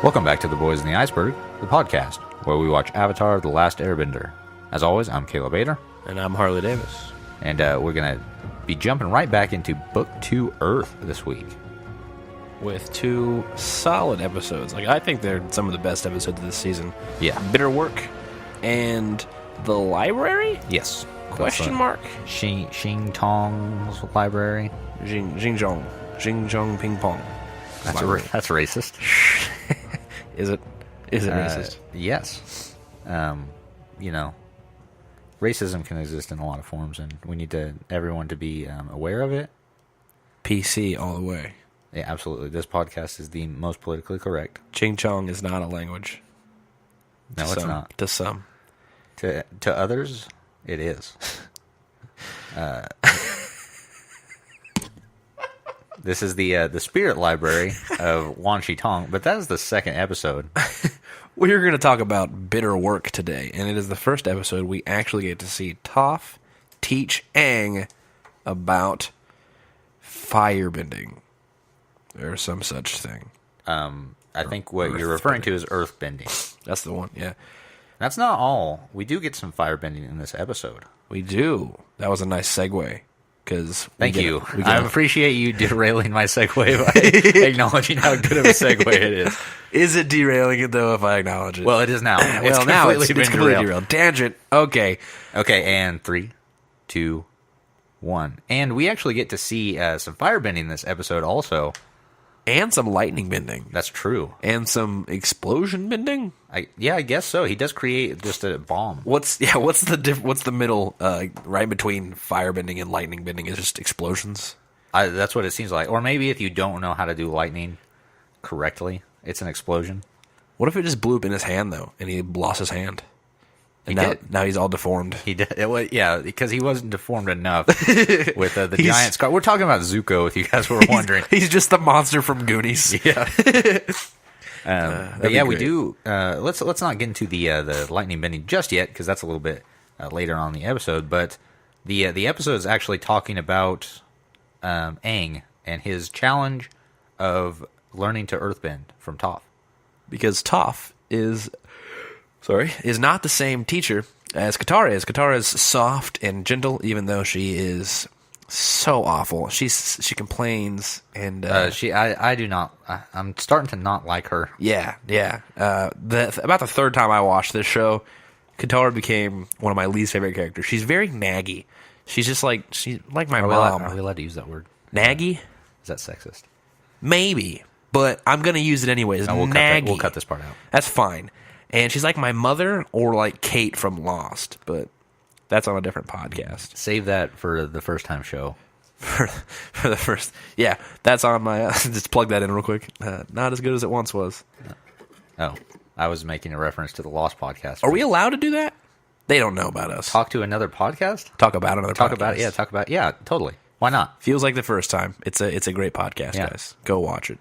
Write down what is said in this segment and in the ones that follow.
Welcome back to The Boys in the Iceberg, the podcast, where we watch Avatar: The Last Airbender. As always, I'm Caleb Bader. And I'm Harley Davis. And we're going to be jumping right back into Book 2 Earth this week. With two solid episodes. Like, I think they're some of the best episodes of this season. Yeah. Bitter Work and The Library? Yes. Question mark? Xing Tong's library. Xinjiang Ping Pong. That's racist. Is it racist? Yes. Racism can exist in a lot of forms, and we need everyone to be aware of it. PC all the way. Yeah, absolutely. This podcast is the most politically correct. Ching Chong is not a language. No, it's not. To some. To others, it is. This is the spirit library of Wan Shi Tong, but that is the second episode. We're going to talk about Bitter Work today, and it is the first episode we actually get to see Toph teach Aang about firebending, or some such thing. I think what you're referring to is earthbending. That's the one, yeah. That's not all. We do get some firebending in this episode. We do. That was a nice segue. Thank you. I appreciate you derailing my segue by acknowledging how good of a segue it is. Is it derailing it, though, if I acknowledge it? Well, it is now. It's completely derailed. Tangent. Okay, and 3, 2, 1. And we actually get to see some firebending in this episode also. And some lightning bending. That's true. And some explosion bending? I guess so. He does create just a bomb. What's the middle right between firebending and lightning bending? Is just explosions? That's what it seems like. Or maybe if you don't know how to do lightning correctly, it's an explosion. What if it just blew up in his hand, though, and he lost his hand? And now he's all deformed. He did. Because he wasn't deformed enough with the giant scar. We're talking about Zuko, if you guys were wondering. He's just the monster from Goonies. Yeah. We do. Let's not get into the lightning bending just yet, because that's a little bit later on in the episode. But the episode is actually talking about Aang and his challenge of learning to earthbend from Toph. Because Toph is not the same teacher as Katara is. Katara is soft and gentle, even though she is so awful. She complains, and I do not. I'm starting to not like her. Yeah. About the third time I watched this show, Katara became one of my least favorite characters. She's very naggy. She's just like my mom. Are we allowed to use that word? Naggy? Is that sexist? Maybe, but I'm going to use it anyways. No, naggy. We'll cut this part out. That's fine. And she's like my mother or like Kate from Lost, but that's on a different podcast. Save that for the first time show. For the first, yeah, that's on my. Just plug that in real quick. Not as good as it once was. Oh, I was making a reference to the Lost podcast. Are we allowed to do that? They don't know about us. Talk to another podcast. Talk about another. Talk podcast. about it. Yeah. Talk about. Yeah. Totally. Why not? Feels like the first time. It's a great podcast, guys. Go watch it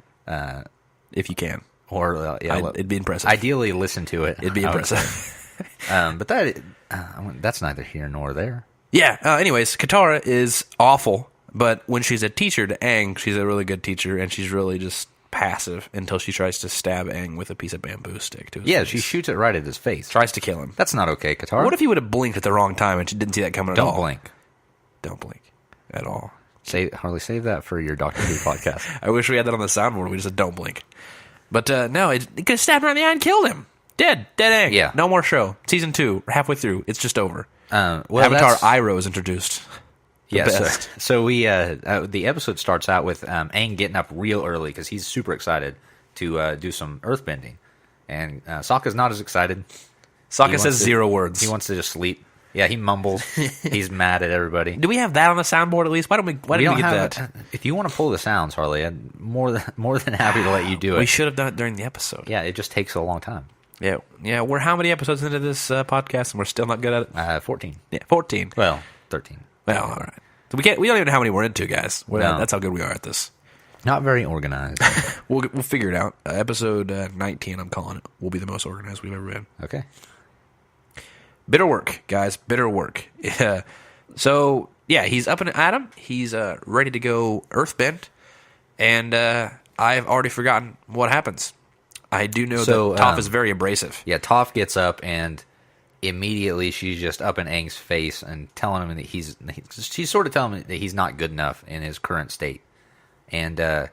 if you can. Or it'd be impressive. Ideally, listen to it. It'd be impressive. But that's neither here nor there. Yeah. Anyways, Katara is awful, but when she's a teacher to Aang, she's a really good teacher, and she's really just passive until she tries to stab Aang with a piece of bamboo stick to his face. She shoots it right at his face. Tries to kill him. That's not okay, Katara. What if he would have blinked at the wrong time and she didn't see that coming at all? Don't blink at all. Harley, save that for your Doctor Who podcast. I wish we had that on the soundboard. We just said don't blink. But no, it could have stabbed him around the eye and killed him. Dead Aang. Yeah. No more show. Season 2, we're halfway through. It's just over. Avatar Iroh is introduced. Yes. So we the episode starts out with Aang getting up real early because he's super excited to do some earthbending, and Sokka's not as excited. Sokka says 0 words. He wants to just sleep. Yeah, he mumbles. He's mad at everybody. Do we have that on the soundboard at least? Why didn't we get that? If you want to pull the sounds, Harley, I'm more than happy to let you do it. We should have done it during the episode. Yeah, it just takes a long time. Yeah. We're how many episodes into this podcast, and we're still not good at it? 14. Yeah, 14. Well, 13. Well, all right. So we don't even know how many we're into, guys. No. That's how good we are at this. Not very organized. We'll figure it out. Episode 19, I'm calling it, will be the most organized we've ever been. Okay. Bitter Work, guys. Bitter Work. Yeah. So, yeah, he's up and at 'em. He's ready to go earthbend. And I've already forgotten what happens. I do know So, that Toph is very abrasive. Yeah, Toph gets up and immediately she's just up in Aang's face and telling him that she's sort of telling him that he's not good enough in his current state. And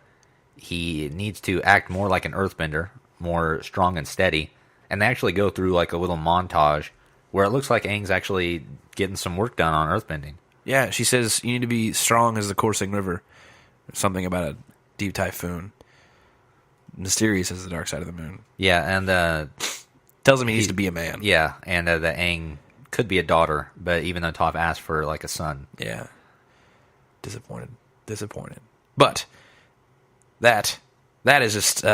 he needs to act more like an earthbender, more strong and steady. And they actually go through like a little montage where it looks like Aang's actually getting some work done on earthbending. Yeah, she says you need to be strong as the coursing river. Something about a deep typhoon. Mysterious as the dark side of the moon. Yeah, and tells him he needs to be a man. Yeah, and that Aang could be a daughter, but even though Toph asked for like a son. Yeah. Disappointed. But that is just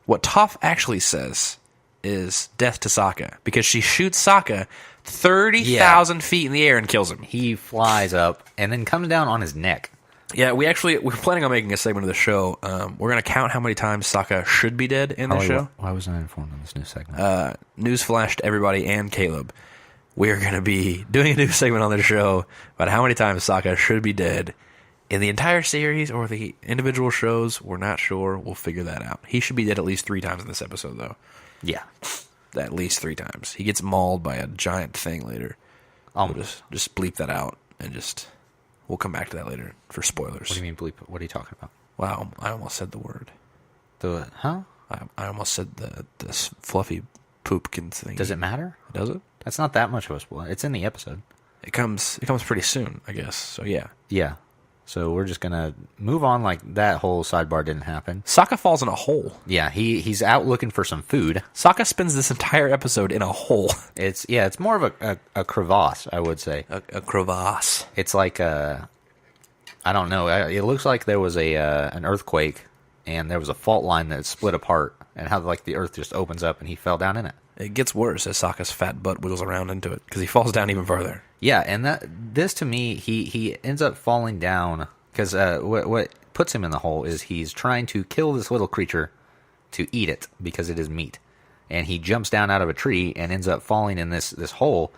what Toph actually says is death to Sokka, because she shoots Sokka 30,000 feet in the air and kills him. He flies up and then comes down on his neck. Yeah, we're planning on making a segment of the show. We're going to count how many times Sokka should be dead in the show. Why wasn't I informed on this new segment? Newsflash to everybody and Caleb. We are going to be doing a new segment on the show about how many times Sokka should be dead in the entire series or the individual shows. We're not sure. We'll figure that out. He should be dead at least 3 times in this episode, though. Yeah. At least 3 times. He gets mauled by a giant thing later. We'll just bleep that out and we'll come back to that later for spoilers. What do you mean bleep? What are you talking about? Wow, I almost said the word. Huh? I almost said the fluffy poopkin thing. Does it matter? Does it? That's not that much of a spoiler. It's in the episode. It comes pretty soon, I guess. So yeah. Yeah. So we're just gonna move on like that whole sidebar didn't happen. Sokka falls in a hole. Yeah, he's out looking for some food. Sokka spends this entire episode in a hole. It's more of a crevasse, I would say. A crevasse. It's like I don't know. It looks like there was an earthquake and there was a fault line that split apart, and how like the earth just opens up and he fell down in it. It gets worse as Sokka's fat butt wiggles around into it because he falls down even farther. Yeah, and this to me, he ends up falling down because what puts him in the hole is he's trying to kill this little creature to eat it because it is meat, and he jumps down out of a tree and ends up falling in this hole,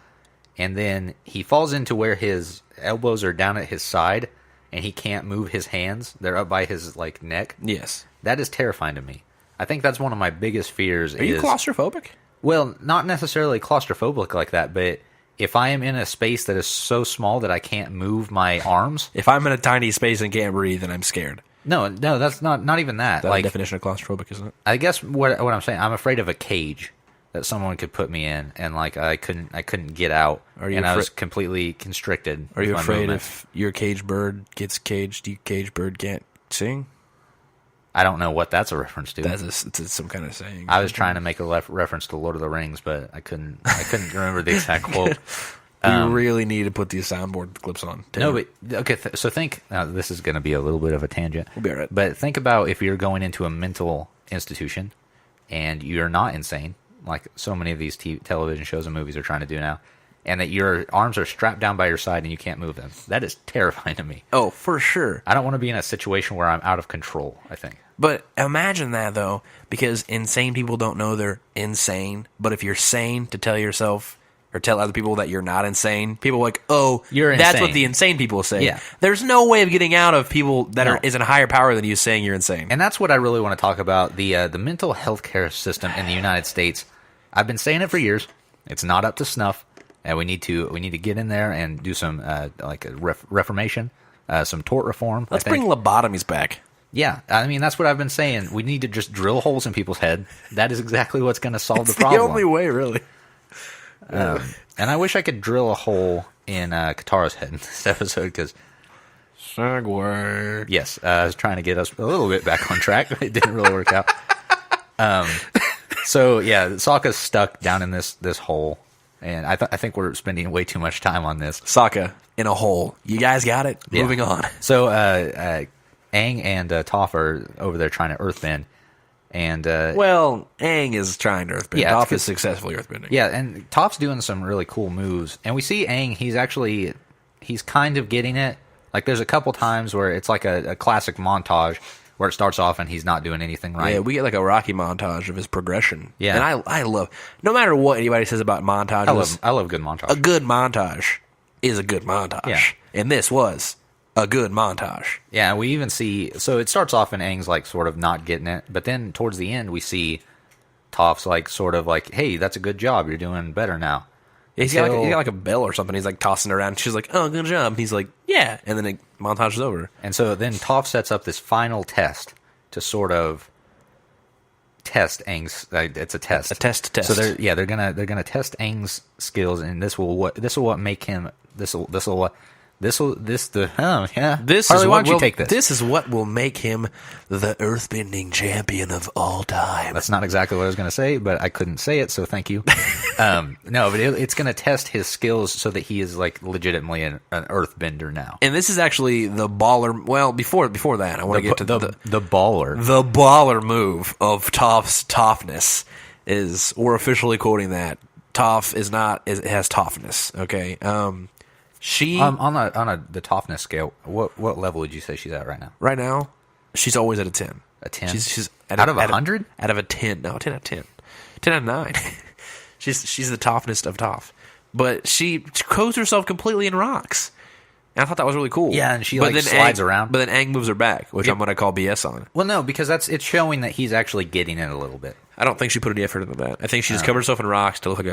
and then he falls into where his elbows are down at his side, and he can't move his hands; they're up by his like neck. Yes, that is terrifying to me. I think that's one of my biggest fears. Are you claustrophobic? Well, not necessarily claustrophobic like that, but if I am in a space that is so small that I can't move my arms. If I'm in a tiny space and can't breathe, then I'm scared. No, that's not even that. That's like the definition of claustrophobic, isn't it? I guess what I'm saying, I'm afraid of a cage that someone could put me in, and like I couldn't get out, and I was completely constricted. Are you afraid if your caged bird gets caged, your caged bird can't sing? I don't know what that's a reference to. It's some kind of saying. I was trying to make a reference to Lord of the Rings, but I couldn't remember the exact quote. You really need to put these soundboard clips on. No, but okay. So think. Now this is going to be a little bit of a tangent. We'll be all right. But think about if you're going into a mental institution and you're not insane, like so many of these television shows and movies are trying to do now, and that your arms are strapped down by your side and you can't move them. That is terrifying to me. Oh, for sure. I don't want to be in a situation where I'm out of control, I think. But imagine that, though, because insane people don't know they're insane. But if you're sane to tell yourself or tell other people that you're not insane, people are like, oh, you're that's insane. what the insane people say. Yeah. There's no way of getting out of people that is in a higher power than you saying you're insane. And that's what I really want to talk about, the mental health care system in the United States. I've been saying it for years. It's not up to snuff. And we need to get in there and do some reformation, some tort reform. Let's bring lobotomies back. Yeah, I mean that's what I've been saying. We need to just drill holes in people's head. That is exactly what's going to solve the problem. The only way, really. And I wish I could drill a hole in Katara's head in this episode because. Segway. Yes, I was trying to get us a little bit back on track. It didn't really work out. So yeah, Sokka's stuck down in this hole. And I think we're spending way too much time on this. Sokka in a hole. You guys got it? Yeah. Moving on. So Aang and Toph are over there trying to earthbend. And well, Aang is trying to earthbend. Yeah, Toph is successfully earthbending. Yeah, and Toph's doing some really cool moves. And we see Aang, he's kind of getting it. Like there's a couple times where it's like a classic montage where it starts off and he's not doing anything right. Yeah, we get like a Rocky montage of his progression. Yeah. And I love, no matter what anybody says about montages, I love good montage. A good montage is a good montage. Yeah. And this was a good montage. Yeah, we even see... So it starts off and Aang's, like, sort of not getting it. But then towards the end, we see Toph's, like, sort of like, hey, that's a good job. You're doing better now. Yeah, he's got like a bell or something. He's, like, tossing it around. She's like, oh, good job. And he's like, yeah. And then the montage is over. And so then Toph sets up this final test to sort of test Aang's... it's a test. A test. So they're gonna test Aang's skills, and this will make him... Harley, why don't you take this? This is what will make him the earthbending champion of all time. That's not exactly what I was going to say, but I couldn't say it, so thank you. No, but it's going to test his skills so that he is like legitimately an earthbender now. And this is actually the baller. Well, before that, I want to get to the baller. The baller move of Toph's toughness is, we're officially quoting that. Toph it has toughness. Okay. She on the toughness scale, what level would you say she's at right now? Right now, she's always at a 10. A 10? She's out of 100? Out of a 10. No, 10 out of 10. 10 out of 9. she's the toughest of Toph. But she coats herself completely in rocks. And I thought that was really cool. Yeah, and she slides around. But then Aang moves her back, which I'm going to call BS on. Well, no, because it's showing that he's actually getting it a little bit. I don't think she put any effort into that. I think she just covered herself in rocks to look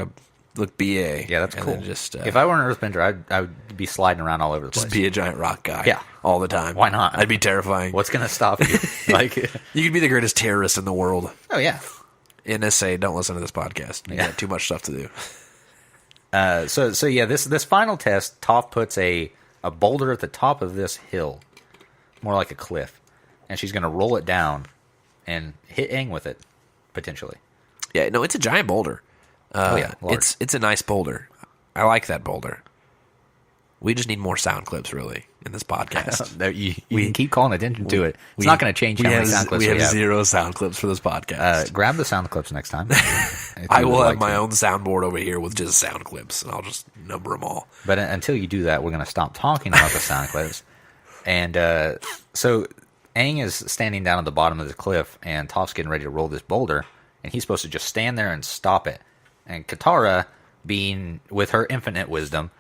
BA. Yeah, that's cool. Just, if I were an earthbender, I would be sliding around all over the place. Just be a giant rock guy. Yeah. All the time. Why not? I'd be terrifying. What's going to stop you? You could be the greatest terrorist in the world. Oh, yeah. NSA, don't listen to this podcast. You got too much stuff to do. So yeah, this final test, Toph puts a boulder at the top of this hill, more like a cliff, and she's going to roll it down and hit Aang with it, potentially. Yeah, no, it's a giant boulder. Large. It's a nice boulder. I like that boulder. We just need more sound clips, really, in this podcast. you can keep calling attention to it. It's not going to change how many sound clips we have. Zero sound clips for this podcast. Grab the sound clips next time. I will have my own soundboard over here with just sound clips, and I'll just number them all. But until you do that, we're going to stop talking about the sound clips. And so Aang is standing down at the bottom of the cliff, and Toph's getting ready to roll this boulder, and he's supposed to just stand there and stop it. And Katara, being with her infinite wisdom,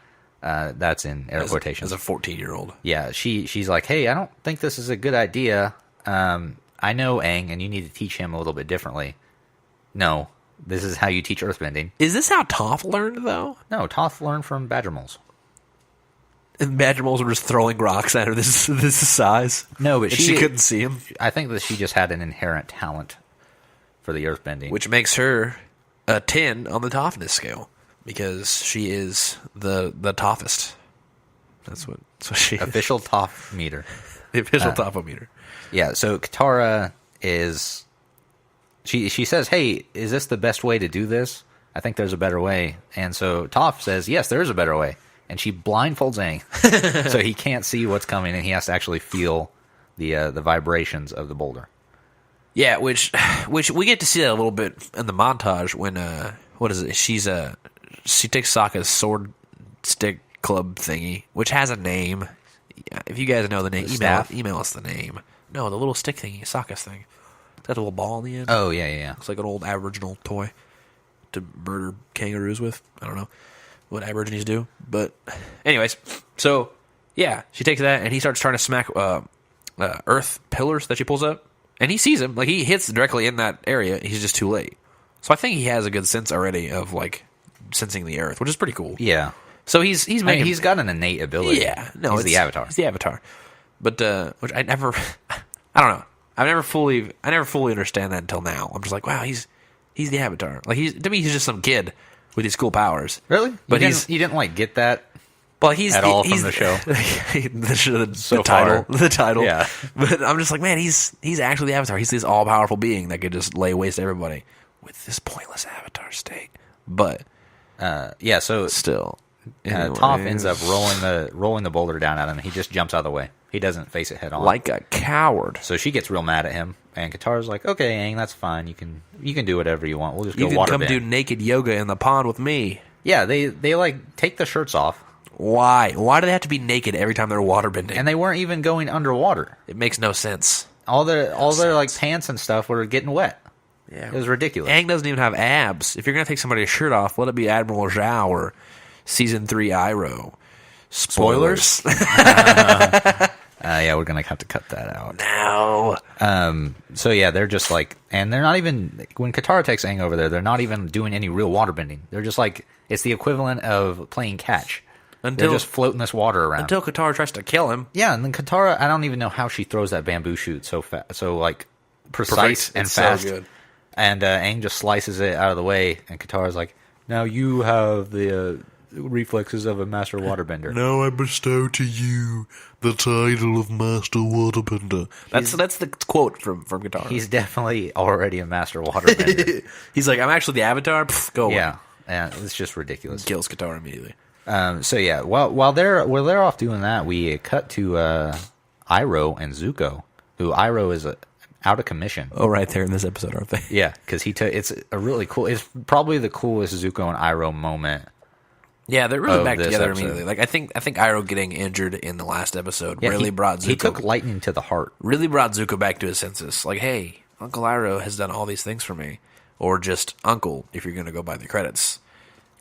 that's in air quotations. As a 14-year-old. Yeah, she's like, hey, I don't think this is a good idea. I know Aang, and you need to teach him a little bit differently. No, this is how you teach earthbending. Is this how Toph learned, though? No, Toph learned from badger moles. And badger moles were just throwing rocks at her this size? No, but she couldn't see him? I think that she just had an inherent talent for the earthbending. Which makes her a 10 on the toughness scale, because she is the toughest. That's what she is. Official Toph meter. The official Toph meter. Yeah, so Katara is... She says, hey, is this the best way to do this? I think there's a better way. And so Toph says, yes, there is a better way. And she blindfolds Aang, so he can't see what's coming, and he has to actually feel the vibrations of the boulder. Yeah, which we get to see that a little bit in the montage when what is it? She takes Sokka's sword stick club thingy, which has a name. If you guys know the name, email us the name. No, the little stick thingy, Sokka's thing. Got a little ball in the end. Oh yeah. Looks like an old Aboriginal toy to murder kangaroos with. I don't know what Aborigines do, but anyways, so yeah, she takes that and he starts trying to smack earth pillars that she pulls up. And he sees him. Like, he hits directly in that area. He's just too late. So I think he has a good sense already of, like, sensing the earth, which is pretty cool. Yeah. So he's got an innate ability. Yeah. No, he's the Avatar. He's the Avatar. But, which I don't know. I never fully understand that until now. I'm just like, wow, he's the Avatar. Like, to me, he's just some kid with these cool powers. Really? But you didn't, like, get that? Well, he's at all from the show. The title. Yeah. But I'm just like, man, he's actually the Avatar. He's this all powerful being that could just lay waste to everybody with this pointless Avatar state. But yeah, so still, Toph ends up rolling the boulder down at him. He just jumps out of the way. He doesn't face it head on, like a coward. So she gets real mad at him, and Katara's like, "Okay, Aang, that's fine. You can do whatever you want. We'll just go waterbend. You can come do naked yoga in the pond with me." Yeah, they like take the shirts off. Why? Why do they have to be naked every time they're waterbending? And they weren't even going underwater. It makes no sense. All their like pants and stuff were getting wet. Yeah, it was ridiculous. Aang doesn't even have abs. If you're gonna take somebody's shirt off, let it be Admiral Zhao or Season 3 Iroh. Spoilers. Yeah, we're gonna have to cut that out. No. So yeah, they're just like, and they're not even, when Katara takes Aang over there, they're not even doing any real water bending. They're just like, it's the equivalent of playing catch. They're just floating this water around until Katara tries to kill him. Yeah, and then Katara, I don't even know how she throws that bamboo shoot so so like precise and fast. So good. And Aang just slices it out of the way, and Katara's like, "Now you have the reflexes of a master waterbender." Now I bestow to you the title of Master Waterbender. That's the quote from Katara. He's definitely already a master waterbender. He's like, I'm actually the Avatar. Pff, go away. Yeah, it's just ridiculous. Kills Katara immediately. So yeah, while they're off doing that, we cut to Iroh and Zuko, who Iroh is out of commission. Oh, right there in this episode, aren't they? Yeah, because it's a really cool. It's probably the coolest Zuko and Iroh moment. Yeah, they're really back together episode. immediately. Like I think Iroh getting injured in the last episode really brought Zuko. He took lightning to the heart. Really brought Zuko back to his senses. Like, hey, Uncle Iroh has done all these things for me, or just Uncle if you're going to go by the credits.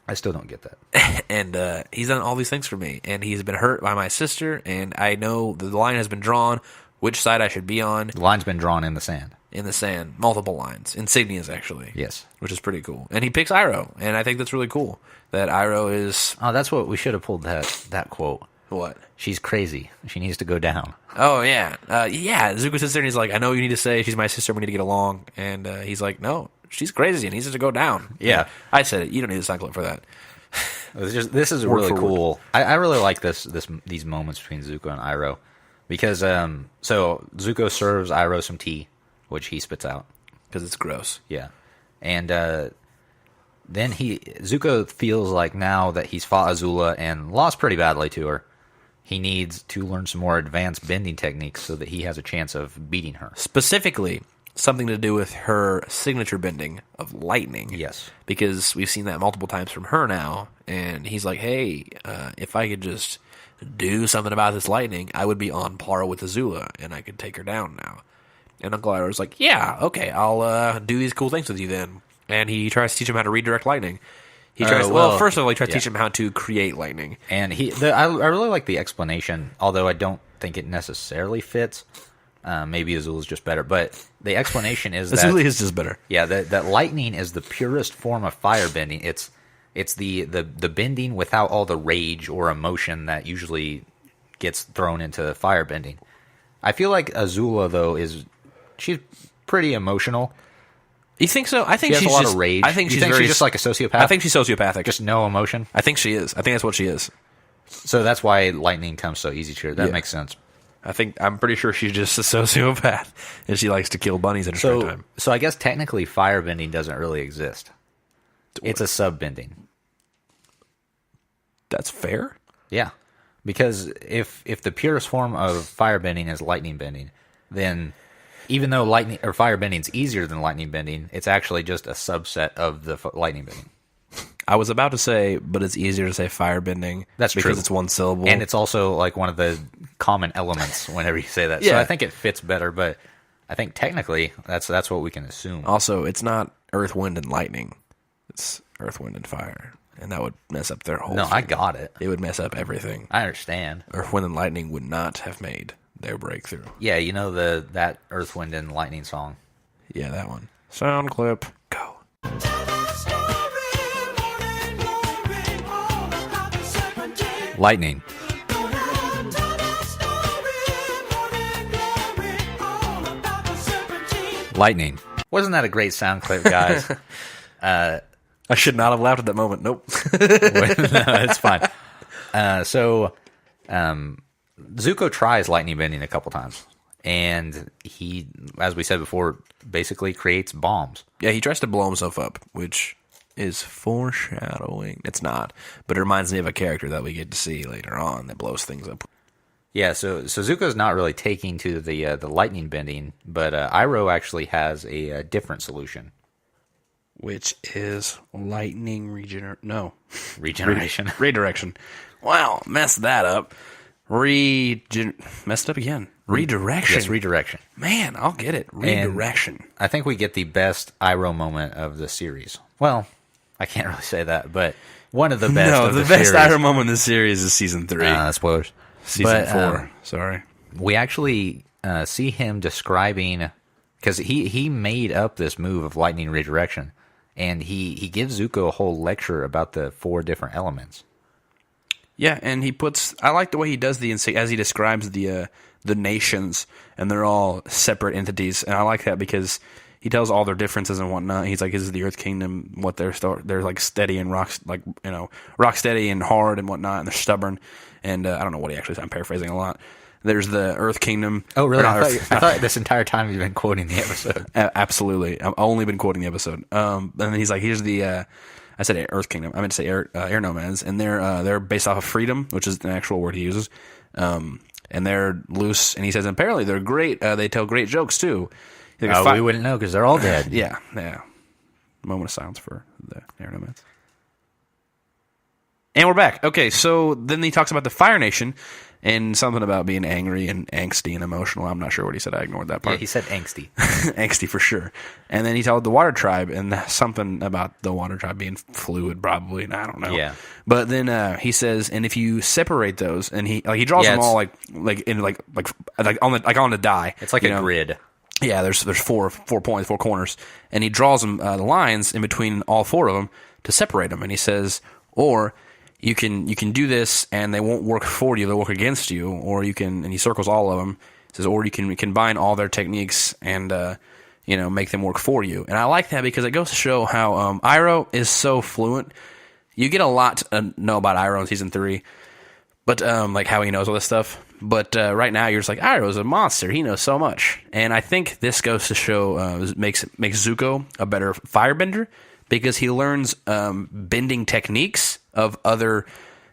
I still don't get that. And he's done all these things for me, and he's been hurt by my sister, and I know the line has been drawn, which side I should be on. The line's been drawn in the sand. In the sand. Multiple lines. Insignias, actually. Yes. Which is pretty cool. And he picks Iroh, and I think that's really cool. That Iroh is... Oh, that's what we should have pulled that quote. What? She's crazy. She needs to go down. Oh, yeah. Zuko sits there and he's like, I know you need to say she's my sister, we need to get along. And he's like, no, she's crazy and needs to go down. Yeah. I said it. You don't need a sound clip for that. This is really cool. I really like these moments between Zuko and Iroh. Because, so Zuko serves Iroh some tea, which he spits out. Because it's gross. Yeah. And then Zuko feels like now that he's fought Azula and lost pretty badly to her, he needs to learn some more advanced bending techniques so that he has a chance of beating her. Specifically, something to do with her signature bending of lightning. Yes. Because we've seen that multiple times from her now, and he's like, hey, if I could just do something about this lightning, I would be on par with Azula, and I could take her down now. And Uncle Iroh's like, yeah, okay, I'll do these cool things with you then. And he tries to teach him how to redirect lightning. He tries. First of all, he tries to teach him how to create lightning. And I really like the explanation, although I don't think it necessarily fits. Maybe Azula's just better, but the explanation is that Azula is just better. Yeah, that lightning is the purest form of fire bending. It's the bending without all the rage or emotion that usually gets thrown into fire bending. I feel like Azula though she's pretty emotional. You think so? I think she has a lot of rage. I think she's just like a sociopath. I think she's sociopathic. Just no emotion. I think she is. I think that's what she is. So that's why lightning comes so easy to her. That makes sense. I'm pretty sure she's just a sociopath, and she likes to kill bunnies in her spare time. So I guess technically firebending doesn't really exist. It's a subbending. That's fair? Yeah. Because if the purest form of firebending is lightning bending, then even though lightning or firebending is easier than lightning bending, it's actually just a subset of the lightning bending. I was about to say, but it's easier to say firebending. That's because true. It's one syllable. And it's also like one of the common elements whenever you say that. Yeah. So I think it fits better, but I think technically that's what we can assume. Also, it's not earth, wind, and lightning. It's earth, wind, and fire. And that would mess up their whole No, thing. I got it. It would mess up everything. I understand. Earth, wind, and lightning would not have made their breakthrough. Yeah, you know that Earth, Wind, and Lightning song. Yeah, that one. Sound clip. Go. Lightning. Lightning. Wasn't that a great sound clip, guys? I should not have laughed at that moment. Nope. No, it's fine. Zuko tries lightning bending a couple times, and he, as we said before, basically creates bombs. Yeah, he tries to blow himself up, which is foreshadowing. It's not, but it reminds me of a character that we get to see later on that blows things up. Yeah, so Zuko's not really taking to the lightning bending, but Iroh actually has a different solution. Which is lightning Regeneration. Redirection. Wow, messed that up. Messed up again. Redirection. Yes, redirection. Man, I'll get it. Redirection. And I think we get the best Iroh moment of the series. Well, I can't really say that, but one of the best. No, of the the best series. Iroh moment in the series is season 3. Spoilers. Season But, 4. Sorry. We actually see him describing, because he made up this move of lightning redirection, and he gives Zuko a whole lecture about the 4 different elements. Yeah, and I like the way he does as he describes the nations, and they're all separate entities, and I like that because he tells all their differences and whatnot. He's like, "This is the Earth Kingdom. What they're like steady and rock steady and hard and whatnot, and they're stubborn." And I don't know what he actually said. I'm paraphrasing a lot. There's the Earth Kingdom. Oh, really? I thought this entire time you've been quoting the episode. Absolutely, I've only been quoting the episode. And then he's like, "Here's the." I said Earth Kingdom. I meant to say air nomads, and they're based off of freedom, which is an actual word he uses. And they're loose, and he says apparently they're great. They tell great jokes too. We wouldn't know because they're all dead. Yeah. Moment of silence for the air nomads. And we're back. Okay, so then he talks about the Fire Nation and something about being angry and angsty and emotional. I'm not sure what he said. I ignored that part. Yeah, he said angsty. Angsty for sure. And then he told the Water Tribe and something about the Water Tribe being fluid, probably. I don't know. Yeah. But then he says, and if you separate those, and he draws them all like on the die. It's like a grid. Yeah, there's 4 points, 4 corners, and he draws them the lines in between all 4 of them to separate them. And he says, or you can do this, and they won't work for you; they'll work against you. Or you can, and he circles all of them. Says, or you can combine all their techniques and make them work for you. And I like that because it goes to show how Iroh is so fluent. You get a lot to know about Iroh in season 3, but like how he knows all this stuff. But right now, you're just like, Iroh's a monster. He knows so much. And I think this goes to show makes Zuko a better firebender because he learns bending techniques of other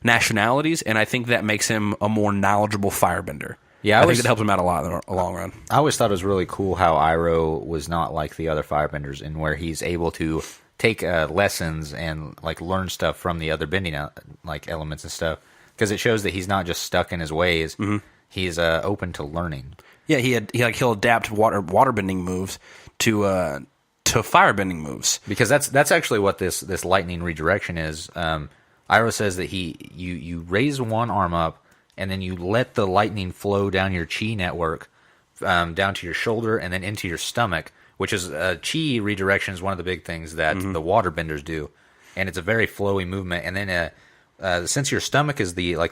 nationalities, and I think that makes him a more knowledgeable firebender. Yeah, I think it helps him out a lot in the long run. I always thought it was really cool how Iroh was not like the other firebenders, in where he's able to take lessons and like learn stuff from the other bending elements and stuff. Because it shows that he's not just stuck in his ways; he's open to learning. Yeah, he'll adapt waterbending moves to firebending moves. Because that's actually what this lightning redirection is. Iroh says that you raise one arm up, and then you let the lightning flow down your chi network, down to your shoulder, and then into your stomach. Which is chi redirection is one of the big things that the waterbenders do, and it's a very flowy movement. And then since your stomach is the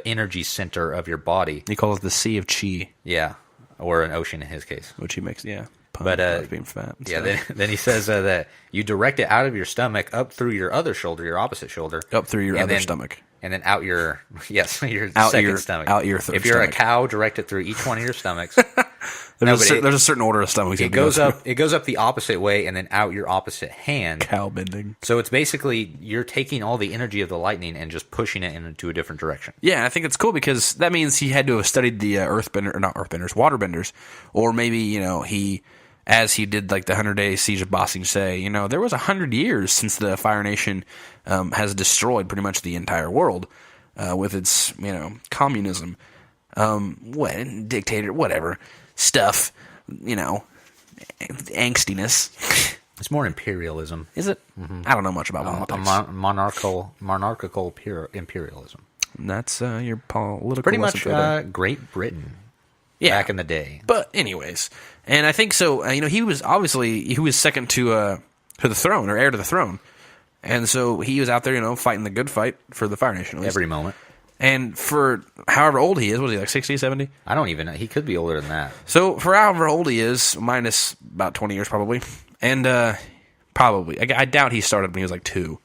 energy center of your body, he calls it the Sea of Chi. Yeah, or an ocean in his case, which he makes. Yeah, but being fat. Yeah, then he says that you direct it out of your stomach up through your other shoulder, your opposite shoulder, up through your other stomach, and then out your your out second stomach, out your third. If you're stomach. A cow, direct it through each one of your stomachs. There's a certain order of stomachs. It goes up the opposite way and then out your opposite hand. Cow bending. So it's basically you're taking all the energy of the lightning and just pushing it into a different direction. Yeah, I think it's cool because that means he had to have studied the waterbenders, or maybe he, as he did like the 100-day siege of Ba Sing Se. There was 100 years since the Fire Nation has destroyed pretty much the entire world with its communism, dictator, whatever. Stuff, angstiness. It's more imperialism. Is it? Mm-hmm. I don't know much about politics. Monarchical imperialism. That's your political. Pretty much Great Britain. Yeah. Back in the day. But anyways, and I think so. He was second to the throne, or heir to the throne, and so he was out there, fighting the good fight for the Fire Nation every moment. And for however old he is, was he like 60, 70? I don't even know. He could be older than that. So for however old he is, minus about 20 years probably. And probably. I doubt he started when he was like 2.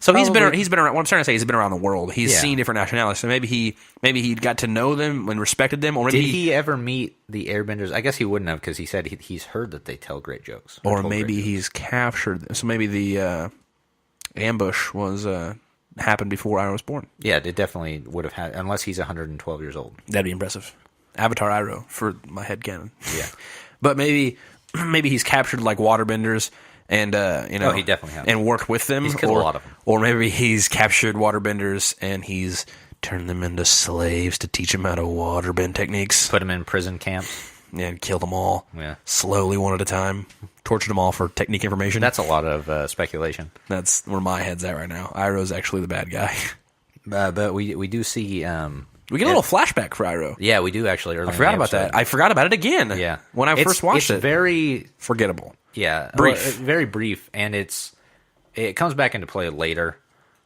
So probably. He's been around. What I'm trying to say is he's been around the world. He's seen different nationalities. So maybe he got to know them and respected them. Or maybe did he ever meet the Airbenders? I guess he wouldn't have, because he said he's heard that they tell great jokes. Or maybe he's captured them. So maybe the ambush was... happened before Iroh was born. Yeah, it definitely would have had, unless he's 112 years old. That'd be impressive. Avatar Iroh for my headcanon. Yeah. But maybe he's captured like waterbenders and he definitely has. And worked with them. He's killed a lot of them. Or maybe he's captured waterbenders and he's turned them into slaves to teach them how to waterbend techniques. Put them in prison camps. Yeah, and killed them all. Yeah. Slowly, one at a time. Tortured them all for technique information. That's a lot of speculation. That's where my head's at right now. Iroh's actually the bad guy. But we do see... We get a little flashback for Iroh. Yeah, we do actually. I forgot about that. I forgot about it again. Yeah. When I first watched it. It's very... Forgettable. Yeah. Brief. Very brief, and it comes back into play later.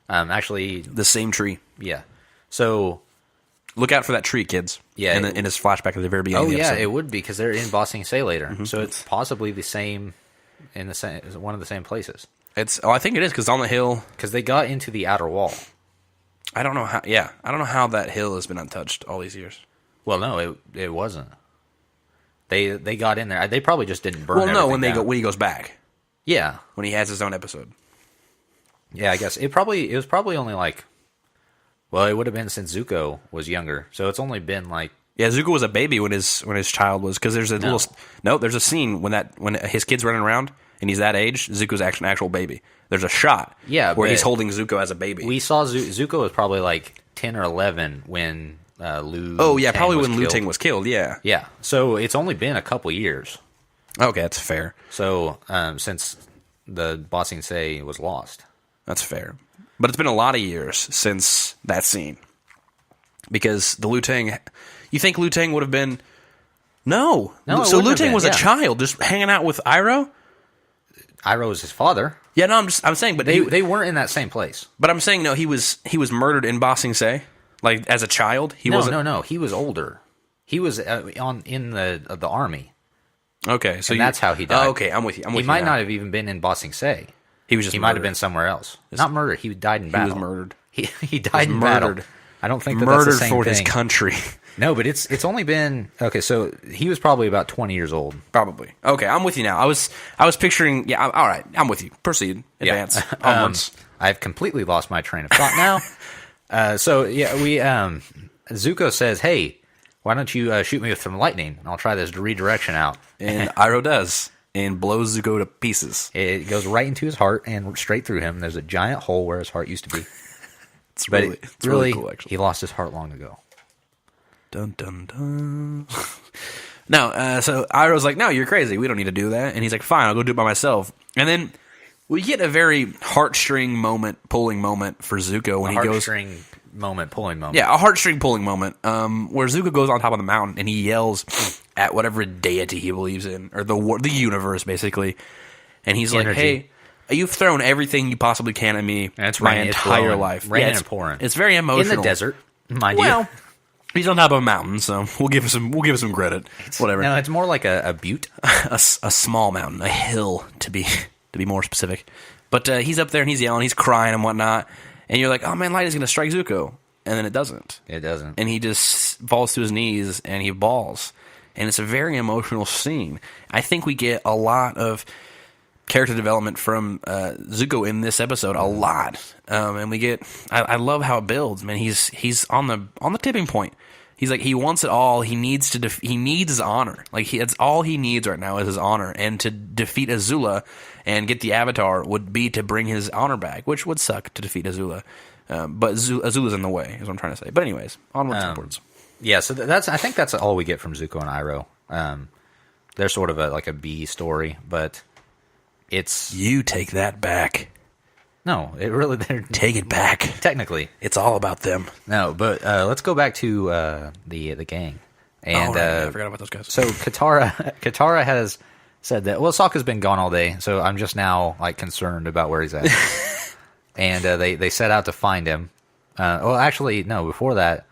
Actually... The same tree. Yeah. So... Look out for that tree, kids. Yeah. In his flashback at the very beginning Oh, of the yeah, episode. it would be, because they're in Ba Sing Se later. So it's possibly the same... in the same, one of the same places. I think it is, because on the hill... Because they got into the outer wall. I don't know how... Yeah, I don't know how that hill has been untouched all these years. Well, no, it wasn't. They got in there. They probably just didn't burn. Well, no, everything down. when he goes back, Yeah, when he has his own episode. yeah. I guess it was probably only like. Well, it would have been since Zuko was younger, so it's only been like. Yeah, Zuko was a baby when his child was, because there's a there's a scene when his kid's running around and he's that age. Zuko's an actual baby. There's a shot, Yeah, where but he's holding Zuko as a baby. We saw Zuko was probably like 10 or 11 when Liu. Oh yeah, Tang probably was when Liu killed. Tang was killed. Yeah. Yeah, so it's only been a couple years. Okay, that's fair. So since the Ba Sing Se was lost. That's fair. But it's been a lot of years since that scene. Because the Liu Tang... You think Liu Tang would have been... No. No, it So wouldn't Liu have Tang been, was yeah. a child just hanging out with Iroh? Iroh was his father. Yeah, no, I'm saying... But They weren't in that same place. But I'm saying, no, he was murdered in Ba Sing Se. Like, as a child? He wasn't... No. He was older. He was in the army. Okay, so And that's how he died. Oh, okay, I'm with you. He might not have even been in Ba Sing Se. He was just He might have murdered. been somewhere else. Not murdered. He died in battle. was murdered. He died in battle. murdered. I don't think Murdered that's the same for thing. his country. No, but it's only been okay. So he was probably about 20 years old. Probably. Okay, I'm with you now. I was picturing... Yeah, all right, I'm with you. Proceed. Advance. Onwards. I've completely lost my train of thought now. So yeah, Zuko says, "Hey, why don't you shoot me with some lightning? I'll try this redirection out." And Iroh does, and blows Zuko to pieces. It goes right into his heart and straight through him. There's a giant hole where his heart used to be. It's But it's really cool, actually. he lost his heart long ago. Dun, dun, dun. No, so Iroh's like, no, you're crazy. We don't need to do that. And he's like, fine, I'll go do it by myself. And then we get a very heartstring moment, pulling moment for Zuko when he goes... Heartstring moment, pulling moment. Yeah, a heartstring pulling moment where Zuko goes on top of the mountain and he yells at whatever deity he believes in, or the universe, basically. And he's like, Energy. hey, you've thrown everything you possibly can at me And it's my raining, it's entire blowing, life. raining it's and pouring. It's very emotional. In the desert, mind you. Well, he's on top of a mountain, so we'll give him some credit. Whatever. No, it's more like a butte. a small mountain, a hill to be more specific. But he's up there and he's yelling, he's crying and whatnot, and you're like, oh man, light is going to strike Zuko, and then it doesn't. It doesn't. And he just falls to his knees and he bawls, and it's a very emotional scene. I think we get a lot of character development from Zuko in this episode, a lot, and we get. I love how it builds, man. He's on the tipping point. He's like, he wants it all. He needs to. He needs his honor. Like that's all he needs right now is his honor. And to defeat Azula and get the Avatar would be to bring his honor back, which would suck to defeat Azula. But Azula's in the way, is what I'm trying to say. But anyways, onwards and upwards. Yeah, so I think that's all we get from Zuko and Iroh. They're sort of like a B story, but it's You take that back. no, it really they're Take it back. technically It's all about them. no. But let's go back to the gang, and I forgot about those guys. so Katara has said that Sokka's been gone all day, so I'm just now like concerned about where he's at, and they set out to find him. Well, actually, no. Before that,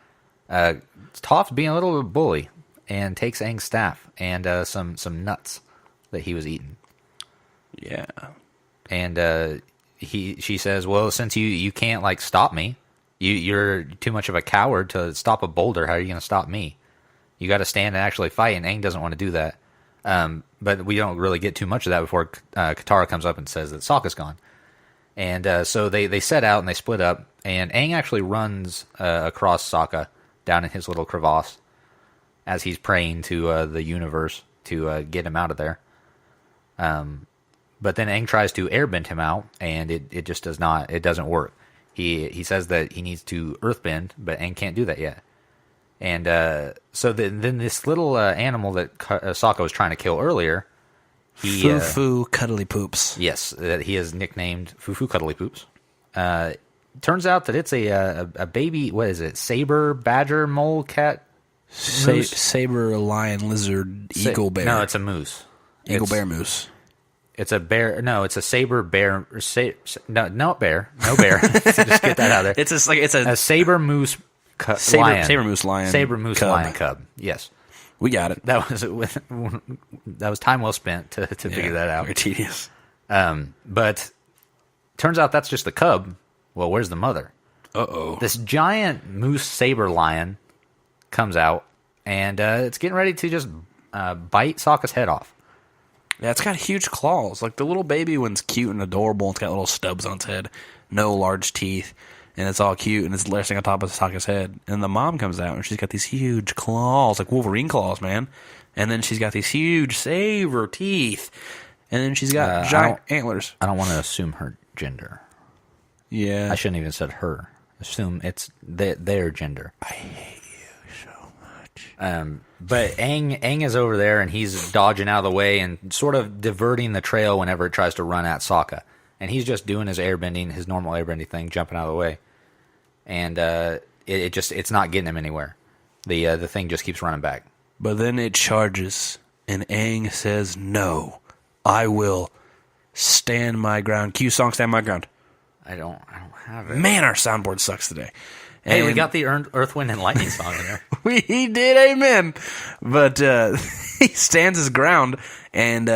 Toph's being a little bully and takes Aang's staff and some nuts that he was eating. Yeah. And she says, well, since you can't like stop me, you're too much of a coward to stop a boulder. How are you going to stop me? You got to stand and actually fight. And Aang doesn't want to do that. But we don't really get too much of that before Katara comes up and says that Sokka's gone. And so they set out and they split up. And Aang actually runs across Sokka down in his little crevasse as he's praying to the universe to get him out of there. But then Aang tries to airbend him out, and it just does not. It doesn't work. He says that he needs to earthbend, but Aang can't do that yet. And so then this little animal that Sokka was trying to kill earlier, Foo Cuddly Poops. yes, that he is nicknamed Fufu Cuddly Poops. Turns out that it's a baby. What is it? Saber, badger, mole, cat, moose? Saber, lion, lizard, eagle, bear. No, it's a moose. Eagle, bear, moose. It's a bear. No, it's a saber, bear. No bear. No bear. Just get that out there. It's A saber moose saber, lion. saber moose lion. Saber moose cub. lion cub. Yes. We got it. That was time well spent to figure that out. Very tedious. But turns out that's just the cub. Well, where's the mother? Uh-oh. This giant moose saber lion comes out, and it's getting ready to just bite Sokka's head off. Yeah, it's got huge claws. Like, the little baby one's cute and adorable. It's got little stubs on its head. No large teeth. And it's all cute, and it's resting on top of Sokka's head. And the mom comes out, and she's got these huge claws, like Wolverine claws, man. And then she's got these huge saber teeth. And then she's got giant antlers. I don't want to assume her gender. Yeah. I shouldn't even have said her. Assume it's their gender. I hate you so much. But Aang is over there, and he's dodging out of the way and sort of diverting the trail whenever it tries to run at Sokka. And he's just doing his airbending, his normal airbending thing, jumping out of the way. And it's not getting him anywhere. The thing just keeps running back. But then it charges, and Aang says, "No, I will stand my ground." Cue song, "Stand My Ground." I don't have it. Man, our soundboard sucks today. Hey, we And got the Earth, Wind, and Lightning song in there. he did, amen. But he stands his ground and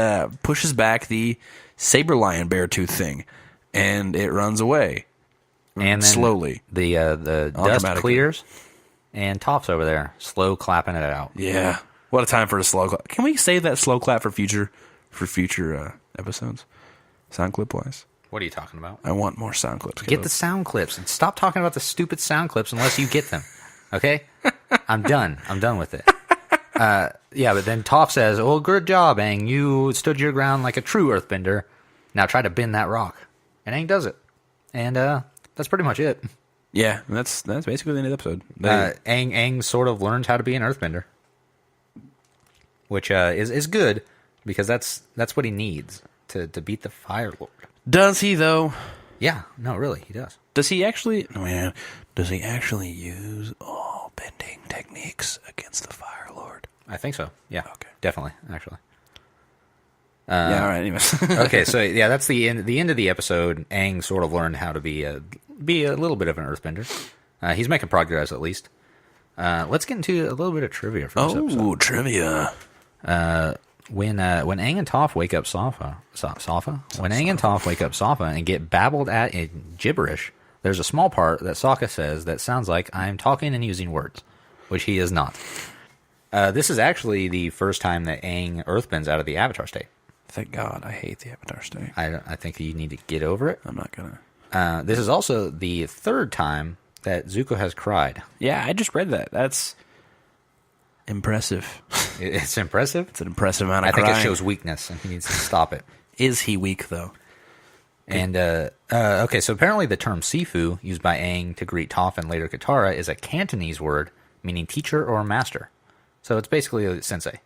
pushes back the saber lion bear tooth thing, and it runs away. And then slowly. The dust Automatically. clears, and Toph's over there, slow clapping it out. Yeah. What a time for a slow clap. Can we save that slow clap for future episodes? Sound clip wise? What are you talking about? I want more sound clips. Get the sound clips and stop talking about the stupid sound clips unless you get them. Okay? I'm done. I'm done with it. Yeah, but then Toph says, "Well, good job, Aang. You stood your ground like a true earthbender. Now try to bend that rock." And Aang does it. And that's pretty much it. Yeah, that's basically the end of the episode. Aang sort of learns how to be an earthbender, which is good because that's what he needs to beat the Fire Lord. Does he, though? Yeah, no, really, he does. Does he actually... Oh, man. Does he actually use all bending techniques against the Fire Lord? I think so. Yeah, Okay. definitely, actually. Yeah, all right, anyways. Okay, so yeah, that's the end. The end of the episode. Aang sort of learned how to be a little bit of an earthbender. He's making progress, at least. Let's get into a little bit of trivia for this episode. Oh, trivia. When Aang and Toph wake up when Aang and Toph wake up Sokka and get babbled at in gibberish, there's a small part that Sokka says that sounds like I'm talking and using words, which he is not. This is actually the first time that Aang earthbends out of the Avatar state. Thank God, I hate the Avatar state. I think you need to get over it. I'm not gonna. This is also the third time that Zuko has cried. Yeah, I just read that. That's impressive. It's impressive. It's an impressive amount of I think crying. it shows weakness, and he needs to stop it. Is he weak, though? And, okay, so apparently the term Sifu, used by Aang to greet Toph and later Katara, is a Cantonese word meaning teacher or master. So it's basically a sensei.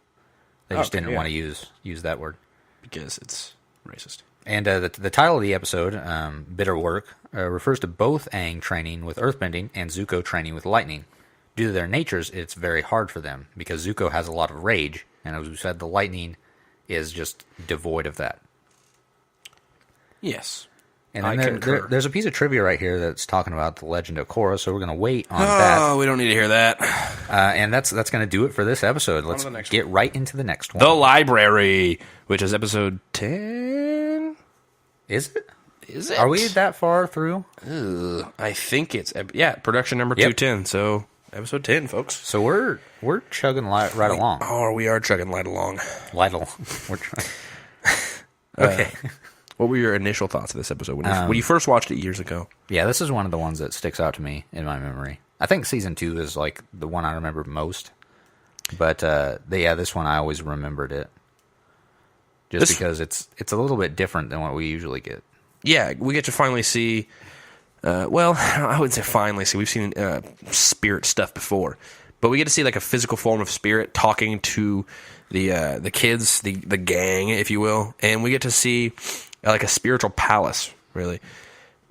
They just didn't want to use that word. Because it's racist. And the title of the episode, Bitter Work, refers to both Aang training with earthbending and Zuko training with lightning. Due to their natures, it's very hard for them, because Zuko has a lot of rage, and as we said, the lightning is just devoid of that. Yes. And I then concur. there's a piece of trivia right here that's talking about the legend of Korra, so we're going to wait on that. Oh, we don't need to hear that. And that's going to do it for this episode. Let's to the next get right into the next one. The Library, which is episode 10. Is it? Is it? Are we that far through? I think it's... production number 210, so episode 10, folks. So we're chugging right along. Oh, we are chugging light along. We're trying. Okay. What were your initial thoughts of this episode when you first watched it years ago? Yeah, this is one of the ones that sticks out to me in my memory. I think season 2 is like the one I remember most. But this one I always remembered it. Because it's a little bit different than what we usually get. Yeah, we get to finally see... I would say finally see. We've seen spirit stuff before. But we get to see like a physical form of spirit talking to the kids, the gang, if you will, and we get to see like a spiritual palace, really,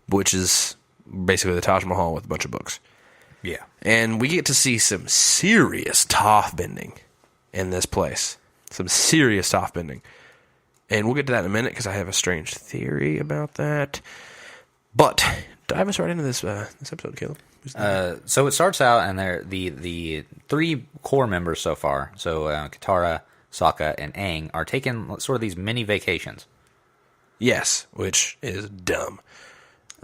which is basically the Taj Mahal with a bunch of books. Yeah. And we get to see some serious Toph bending in this place. Some serious Toph bending. And we'll get to that in a minute because I have a strange theory about that. But dive us right into this episode, Caleb. So it starts out, and the three core members so far, so Katara, Sokka, and Aang, are taking sort of these mini vacations. Yes, which is dumb.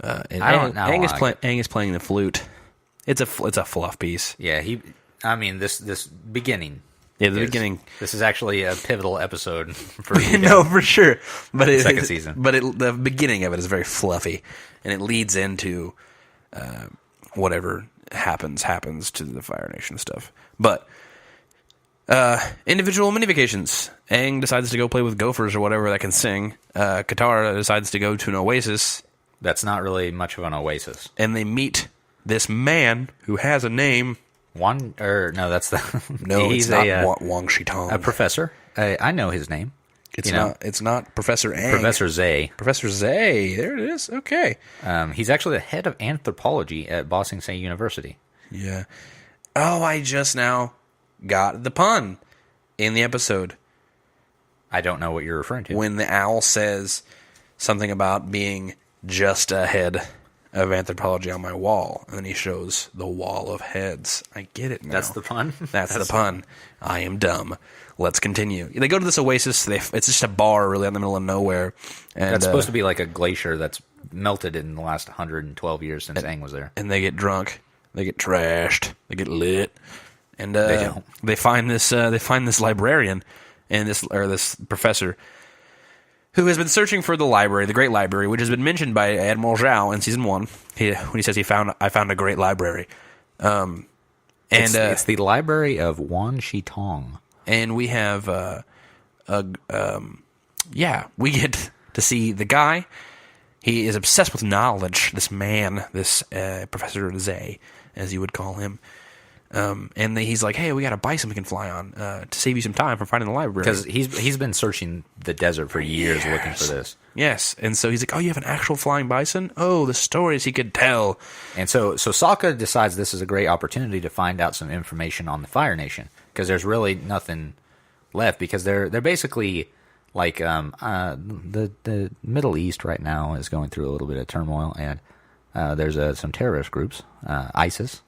And I don't know. Aang is playing the flute. It's a fluff piece. Yeah, this beginning. Yeah, the beginning. This is actually a pivotal episode for no, for sure. But second season. But the beginning of it is very fluffy, and it leads into whatever happens to the Fire Nation stuff. But individual mini vacations. Aang decides to go play with gophers or whatever that can sing. Katara decides to go to an oasis. That's not really much of an oasis. And they meet this man who has a name. That's the no, he's it's not Wang Shitong. A professor. I know his name. It's not Professor Aang. Professor Zay. Professor Zay. There it is. Okay. He's actually the head of anthropology at Ba Sing Se University. Yeah. Oh, I just now got the pun in the episode. I don't know what you're referring to. When the owl says something about being just ahead of anthropology on my wall, and then he shows the wall of heads. I get it now. That's the pun? That's the pun. I am dumb. Let's continue. They go to this oasis. It's just a bar, really, in the middle of nowhere. And that's supposed to be like a glacier that's melted in the last 112 years since Aang was there. And they get drunk. They get trashed. They get lit. And they don't. They find this librarian and this professor who has been searching for the library, the Great Library, which has been mentioned by Admiral Zhao in Season 1, when he says I found a great library. It's the library of Wan Shitong. And we have, we get to see the guy. He is obsessed with knowledge, this man, this Professor Zay, as you would call him. And he's like, hey, we got a bison we can fly on to save you some time from finding the library. Because he's been searching the desert for years looking for this. Yes, and so he's like, oh, you have an actual flying bison? Oh, the stories he could tell. And so Sokka decides this is a great opportunity to find out some information on the Fire Nation, because there's really nothing left, because they're basically like the Middle East right now is going through a little bit of turmoil, and there's some terrorist groups, ISIS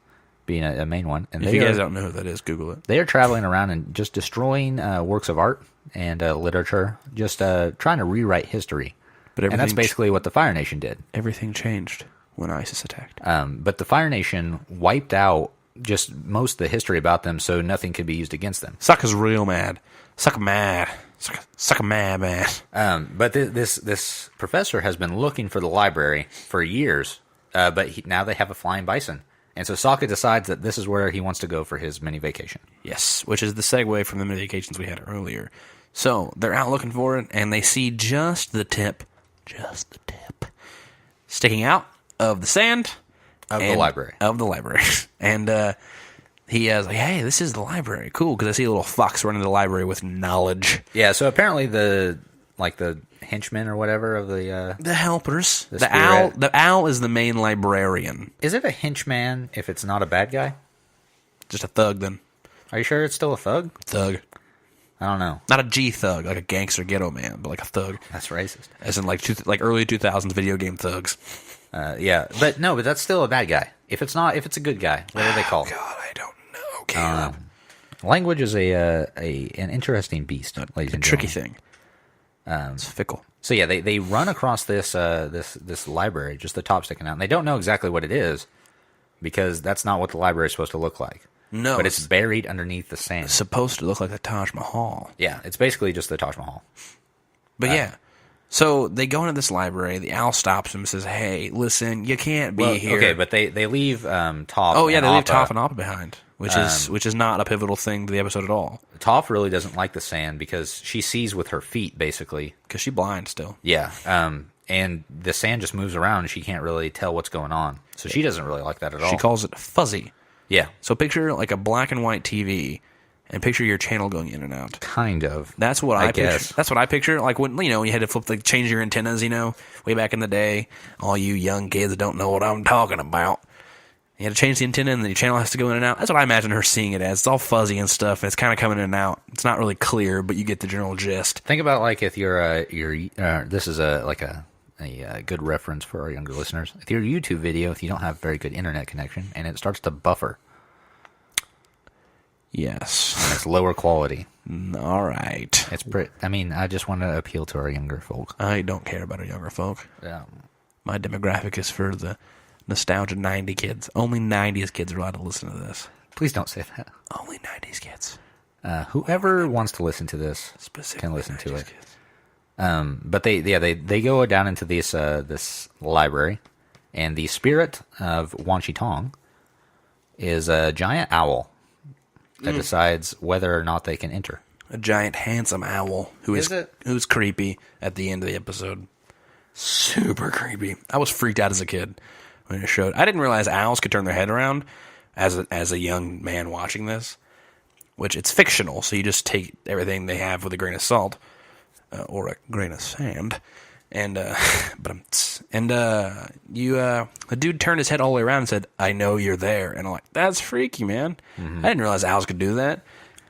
being a main one. And if you guys don't know who that is, Google it. They are traveling around and just destroying works of art and literature, just trying to rewrite history. And that's basically what the Fire Nation did. Everything changed when ISIS attacked. But the Fire Nation wiped out just most of the history about them, so nothing could be used against them. Sokka's real mad. Sokka mad. Sokka mad. But this professor has been looking for the library for years, but now they have a flying bison. And so Sokka decides that this is where he wants to go for his mini vacation. Yes, which is the segue from the mini vacations we had earlier. So they're out looking for it, and they see just the tip, sticking out of the sand of the library. And he is like, hey, this is the library. Cool, because I see a little fox running to the library with knowledge. Yeah, so apparently the henchmen or whatever of the helpers. The owl is the main librarian. Is it a henchman if it's not a bad guy? Just a thug, then. Are you sure it's still a thug? Thug. I don't know. Not a G thug, like a gangster ghetto man, but like a thug. That's racist. As in like early 2000s video game thugs. Yeah, but that's still a bad guy. If it's a good guy, what are they called? God, I don't know, Caleb. Language is an interesting beast, ladies and gentlemen. Tricky thing. It's fickle. So yeah, they run across this library, just the top sticking out, and they don't know exactly what it is, because that's not what the library is supposed to look like. No, but it's buried underneath the sand. It's supposed to look like the Taj Mahal. Yeah, it's basically just the Taj Mahal. But yeah, so they go into this library. The owl stops them and says, "Hey, listen, you can't be here." Okay, but they leave Toph. Oh yeah, they leave Toph and Appa behind, which is not a pivotal thing to the episode at all. Toph really doesn't like the sand because she sees with her feet, basically. Because she's blind still. Yeah, and the sand just moves around, and she can't really tell what's going on. So she doesn't really like that at all. She calls it fuzzy. Yeah, So picture like a black and white TV, and picture your channel going in and out. kind of. That's what I picture. guess. That's what I picture. Like when when you had to change your antennas. Way back in the day. All you young kids don't know what I'm talking about. You had to change the antenna, and then your channel has to go in and out. That's what I imagine her seeing it as. It's all fuzzy and stuff, and it's kind of coming in and out. It's not really clear, but you get the general gist. Think about like if you're this is a good reference for our younger listeners. If your YouTube video, if you don't have very good internet connection, and it starts to buffer, Yes. and it's lower quality. All right. It's I mean, I just want to appeal to our younger folk. I don't care about our younger folk. Yeah. My demographic is for the nostalgia 90 kids. Only 90s kids are allowed to listen to this. Please don't say that. Only 90s kids. Whoever wants to listen to this Specifically can listen to 90s it. kids. But they go down into this library, and the spirit of Wan Shi Tong is a giant owl that decides whether or not they can enter. A giant handsome owl Is it? who's creepy at the end of the episode. Super creepy. I was freaked out as a kid when it showed. I didn't realize owls could turn their head around as a young man watching this, which it's fictional, so you just take everything they have with a grain of salt or a grain of sand. And the dude turned his head all the way around and said, "I know you're there." And I'm like, that's freaky, man. I didn't realize owls could do that.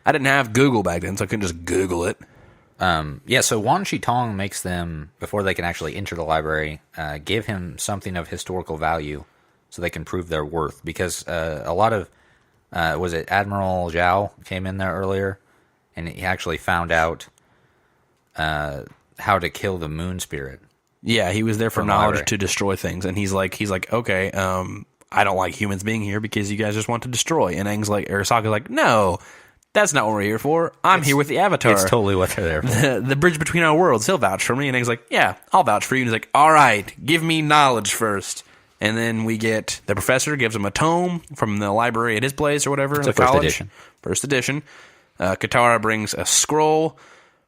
I didn't have Google back then, so I couldn't just Google it. So Wan Shi Tong makes them, before they can actually enter the library, give him something of historical value so they can prove their worth. Because a lot of, was it Admiral Zhao came in there earlier, and he actually found out how to kill the moon spirit. Yeah, he was there for From the knowledge library. to destroy things, and he's like, okay, I don't like humans being here because you guys just want to destroy. And Aang's like, Arasaka's like, no, that's not what we're here for. I'm here with the Avatar. It's totally what they're there for. The bridge between our worlds. He'll vouch for me. And Aang's like, yeah, I'll vouch for you. And he's like, all right, give me knowledge first. And then we get the professor gives him a tome from the library at his place or whatever. It's the a first college. edition. First edition. Katara brings a scroll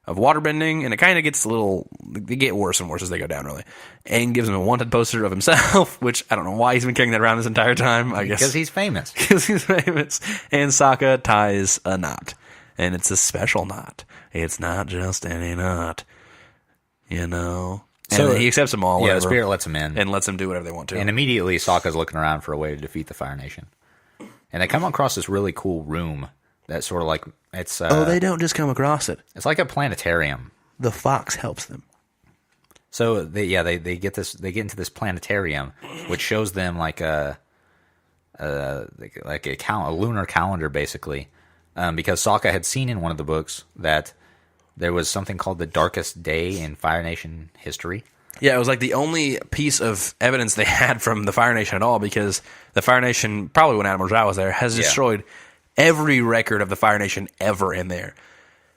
of waterbending, and it kind of gets they get worse and worse as they go down, really. Aang gives him a wanted poster of himself, which I don't know why he's been carrying that around this entire time, I guess. Because he's famous. Because he's famous. And Sokka ties a knot. And it's a special knot. It's not just any knot. So he accepts them all. Yeah, whatever, the spirit lets him in. and lets them do whatever they want to. And immediately Sokka's looking around for a way to defeat the Fire Nation. And they come across this really cool room that's sort of like, it's they don't just come across it. it's like a planetarium. The fox helps them. So they get into this planetarium, which shows them like a lunar calendar, basically, because Sokka had seen in one of the books that there was something called the darkest day in Fire Nation history. Yeah, it was like the only piece of evidence they had from the Fire Nation at all, because the Fire Nation, probably when Admiral Zhao was there, has destroyed every record of the Fire Nation ever in there.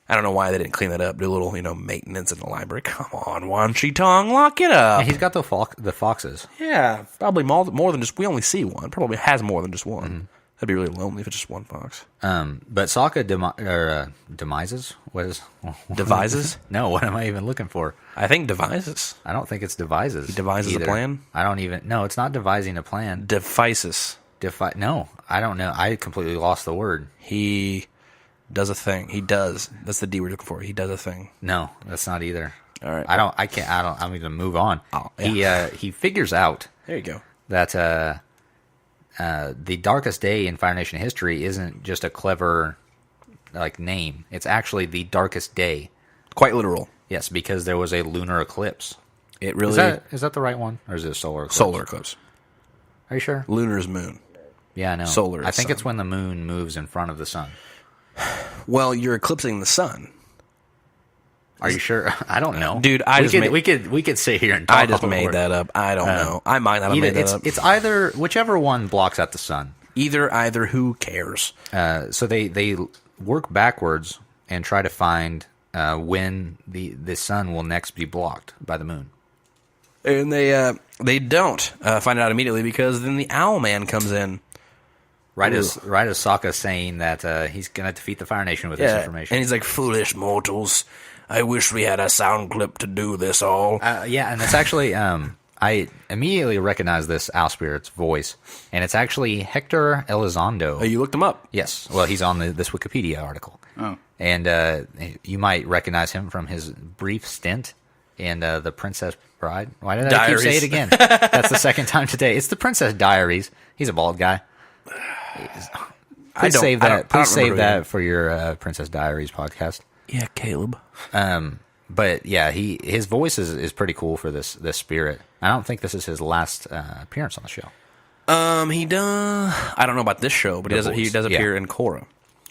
I don't know why they didn't clean that up, do a little, maintenance in the library. Come on, Wan Shi Tong, lock it up. And he's got the foxes. Yeah, probably more than just, we only see one. Probably has more than just one. That'd be really lonely if it's just one fox. But Sokka demises? Devises? No, what am I even looking for? I think devises. I don't think it's devises. He devises either. a plan? No, it's not devising a plan. Devices. No, I don't know. I completely lost the word. He does a thing. He does. That's the D we're looking for. He does a thing. No, that's not either. All right. I'm going to move on. Oh, yeah. He figures out There you go. that the darkest day in Fire Nation history isn't just a clever name. It's actually the darkest day. Quite literal. Yes, because there was a lunar eclipse. It really Is that the right one, or is it a solar eclipse? solar eclipse. Are you sure? Lunar is moon. Yeah, I know. Solar is I think sun. it's when the moon moves in front of the sun. Well, you're eclipsing the sun. Are you sure? I don't know, Dude, we could sit here and talk. I just all made over. that up. I don't know. I might not have made that up. It's either whichever one blocks out the sun. Either. Who cares? So they work backwards and try to find when the sun will next be blocked by the moon. And they don't find out immediately, because then the Owl Man comes in. Right as Sokka's saying that he's going to defeat the Fire Nation with this information. And he's like, "Foolish mortals, I wish we had a sound clip to do this all." Yeah, and it's actually I immediately recognize this owl spirit's voice, and it's actually Hector Elizondo. Oh, you looked him up? Yes. Well, he's on this Wikipedia article. Oh. And you might recognize him from his brief stint in The Princess Bride. Why did I keep saying it again? That's the second time today. It's The Princess Diaries. He's a bald guy. Please save that. Please save that for your Princess Diaries podcast. Yeah, Caleb. But yeah, his voice is pretty cool for this spirit. I don't think this is his last appearance on the show. He does. I don't know about this show, but he does appear in Korra.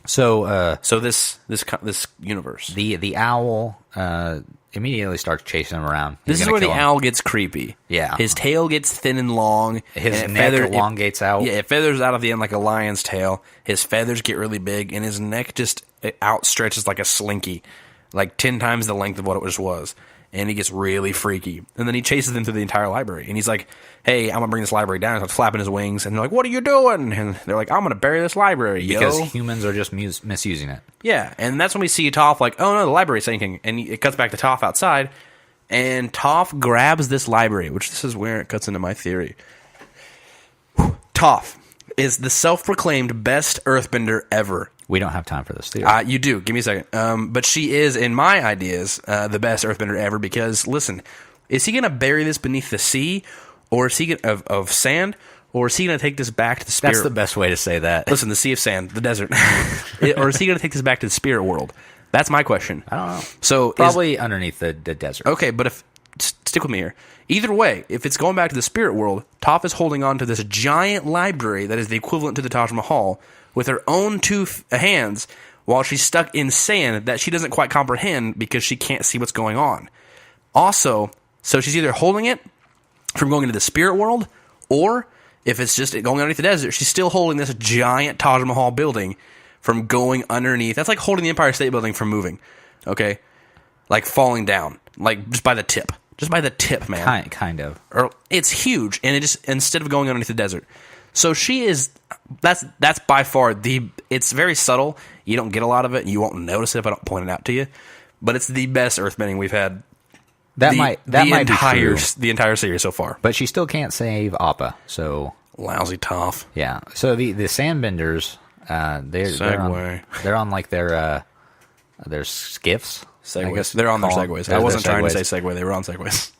So this universe. The owl immediately starts chasing him around. This is where the owl gets creepy. Yeah. His tail gets thin and long. His neck elongates out. Yeah, it feathers out of the end like a lion's tail. His feathers get really big, and his neck just outstretches like a slinky, like 10 times the length of what it just was. And he gets really freaky. And then he chases them through the entire library. And he's like, hey, I'm going to bring this library down. So he's flapping his wings. And they're like, what are you doing? And they're like, I'm going to bury this library, because humans are just misusing it. Yeah, and that's when we see Toph like, oh no, the library's sinking. And it cuts back to Toph outside. And Toph grabs this library, which this is where it cuts into my theory. Toph is the self-proclaimed best earthbender ever. We don't have time for this theory. You do. Give me a second. But she is, in my ideas, the best earthbender ever because, listen, is he going to bury this beneath the sea or is he of sand or is he going to take this back to the spirit? That's the best way to say that. Listen, the sea of sand, the desert. Or is he going to take this back to the spirit world? That's my question. I don't know. So probably underneath the desert. Okay, but stick with me here. Either way, if it's going back to the spirit world, Toph is holding on to this giant library that is the equivalent to the Taj Mahal with her own two hands while she's stuck in sand that she doesn't quite comprehend because she can't see what's going on. Also, so she's either holding it from going into the spirit world, or if it's just going underneath the desert, she's still holding this giant Taj Mahal building from going underneath. That's like holding the Empire State Building from moving, okay? Like falling down, like just by the tip. Just by the tip, man. Kind of. Or it's huge, and it just instead of going underneath the desert. So she is. That's by far it's very subtle. You don't get a lot of it. You won't notice it if I don't point it out to you. But it's the best earthbending we've had. That might be true. The entire series so far. But she still can't save Appa. So lousy Toph. Yeah. So the Sandbenders, they're on like their skiffs. Segways. I guess they're on their segways. I wasn't trying to say segway. Segway. They were on segways.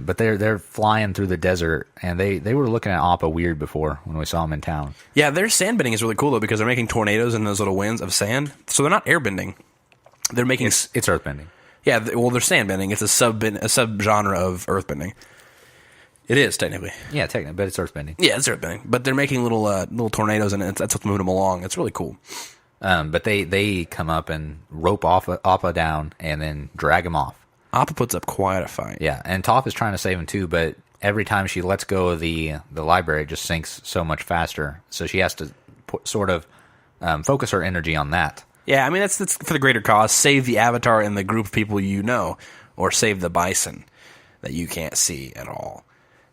But they're flying through the desert, and they were looking at Appa weird before when we saw them in town. Yeah, their sandbending is really cool though because they're making tornadoes in those little winds of sand. So they're not airbending. They're making it's earthbending. Yeah, they're sandbending. It's a subgenre of earthbending. It is technically. Yeah, technically, but it's earthbending. Yeah, it's earthbending. But they're making little tornadoes, and that's what's moving them along. It's really cool. But they come up and rope Appa down and then drag him off. Appa puts up quite a fight. Yeah, and Toph is trying to save him too, but every time she lets go of the library, it just sinks so much faster. So she has to focus her energy on that. Yeah, I mean that's for the greater cause. Save the Avatar and the group of people you know, or save the Bison that you can't see at all.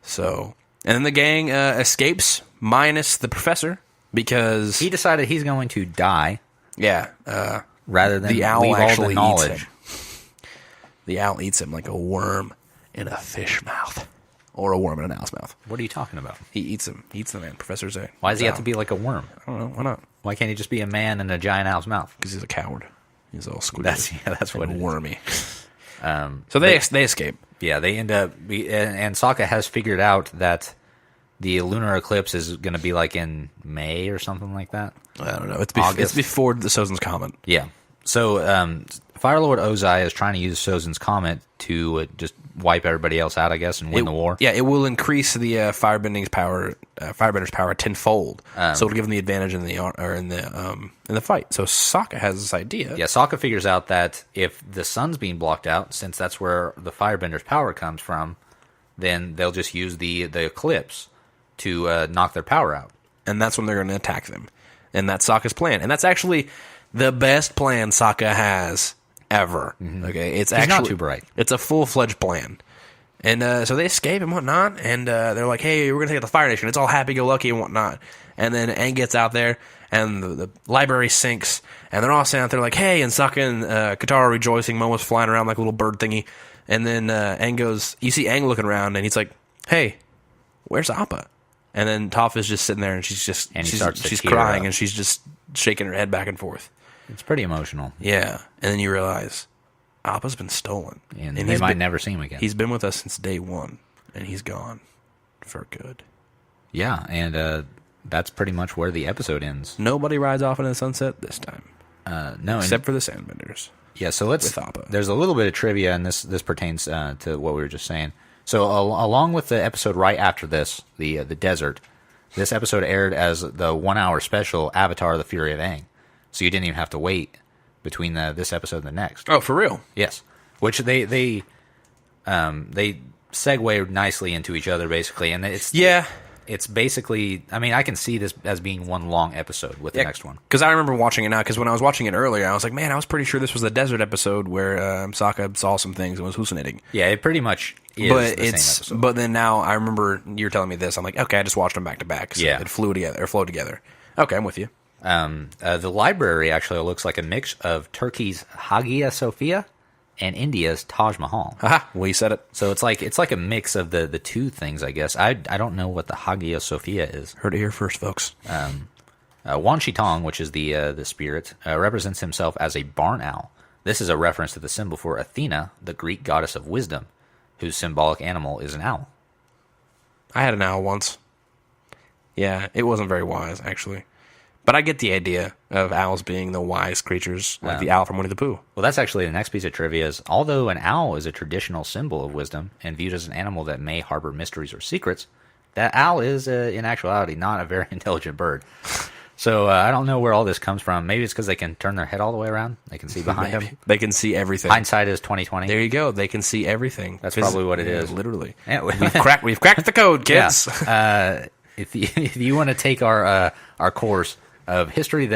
So, and then the gang escapes minus the professor. Because he decided he's going to die. Yeah. Rather than the owl leave actually all the knowledge. Eats him. The owl eats him like a worm in a fish mouth. Or a worm in an owl's mouth. What are you talking about? He eats him. He eats the man. Professor Zay. Why does he have to be like a worm? I don't know. Why not? Why can't he just be a man in a giant owl's mouth? Because he's a coward. He's all squishy. That's what it is. Wormy. So they escape. Yeah, they end up... And Sokka has figured out that the lunar eclipse is going to be like in May or something like that. I don't know. It's before the Sozin's Comet. Yeah. So Fire Lord Ozai is trying to use Sozin's Comet to just wipe everybody else out, I guess, and win the war. Yeah, it will increase the Firebender's power tenfold. So it'll give them the advantage in the fight. So Sokka has this idea. Yeah, Sokka figures out that if the sun's being blocked out, since that's where the Firebender's power comes from, then they'll just use the eclipse to knock their power out. And that's when they're going to attack them. And that's Sokka's plan. And that's actually the best plan Sokka has ever. Mm-hmm. Okay, He's not too bright. It's a full-fledged plan. And so they escape and whatnot, and they're like, hey, we're going to take out the Fire Nation. It's all happy-go-lucky and whatnot. And then Aang gets out there, and the library sinks, and they're all standing out there like, hey, and Sokka and Katara are rejoicing. Momo's flying around like a little bird thingy. And then Aang goes, you see Aang looking around, and he's like, hey, where's Appa? And then Toph is just sitting there, and she's crying, and she's just shaking her head back and forth. It's pretty emotional. Yeah, and then you realize Appa's been stolen, and they might never see him again. He's been with us since day one, and he's gone for good. Yeah, and that's pretty much where the episode ends. Nobody rides off into the sunset this time. No, except for the Sandbenders. Yeah, so there's a little bit of trivia, and this pertains to what we were just saying. So along with the episode right after this, the desert, this episode aired as the 1 hour special Avatar: The Fury of Aang. So you didn't even have to wait between this episode and the next. Oh, for real? Yes. Which they segue nicely into each other, basically, and it's basically, I mean, I can see this as being one long episode with the next one. Because I remember watching it now, because when I was watching it earlier, I was like, man, I was pretty sure this was the desert episode where Sokka saw some things and was hallucinating. Yeah, it pretty much is the same episode. But then now I remember you're telling me this. I'm like, okay, I just watched them back to back. So it flowed together. Okay, I'm with you. The library actually looks like a mix of Turkey's Hagia Sophia and India's Taj Mahal. Aha, well, you said it. So it's like a mix of the two things, I guess. I don't know what the Hagia Sophia is. Heard it here first, folks. Wan Shi Tong, which is the spirit, represents himself as a barn owl. This is a reference to the symbol for Athena, the Greek goddess of wisdom, whose symbolic animal is an owl. I had an owl once. Yeah, it wasn't very wise, actually. But I get the idea of owls being the wise creatures, like the owl from Winnie the Pooh. Well, that's actually the next piece of trivia is, although an owl is a traditional symbol of wisdom and viewed as an animal that may harbor mysteries or secrets, that owl is, in actuality, not a very intelligent bird. So I don't know where all this comes from. Maybe it's because they can turn their head all the way around. They can see behind them. They can see everything. Hindsight is 20/20. There you go. They can see everything. That's probably what it is. Literally. Yeah, We've cracked the code, kids. Yeah. If you want to take our course of history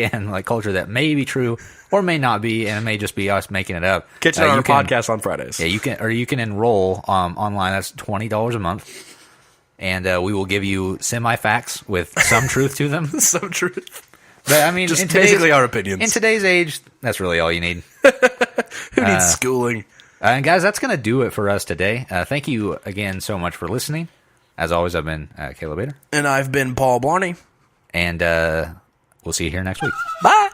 and like culture that may be true or may not be, and it may just be us making it up. Catch it on our podcast on Fridays. Yeah, you can enroll online. That's $20 a month, and we will give you semi-facts with some truth to them. Some truth. But I mean, just basically our opinions. In today's age, that's really all you need. Who needs schooling? And guys, that's going to do it for us today. Thank you again so much for listening. As always, I've been Caleb Bader. And I've been Paul Blarney. And we'll see you here next week. Bye.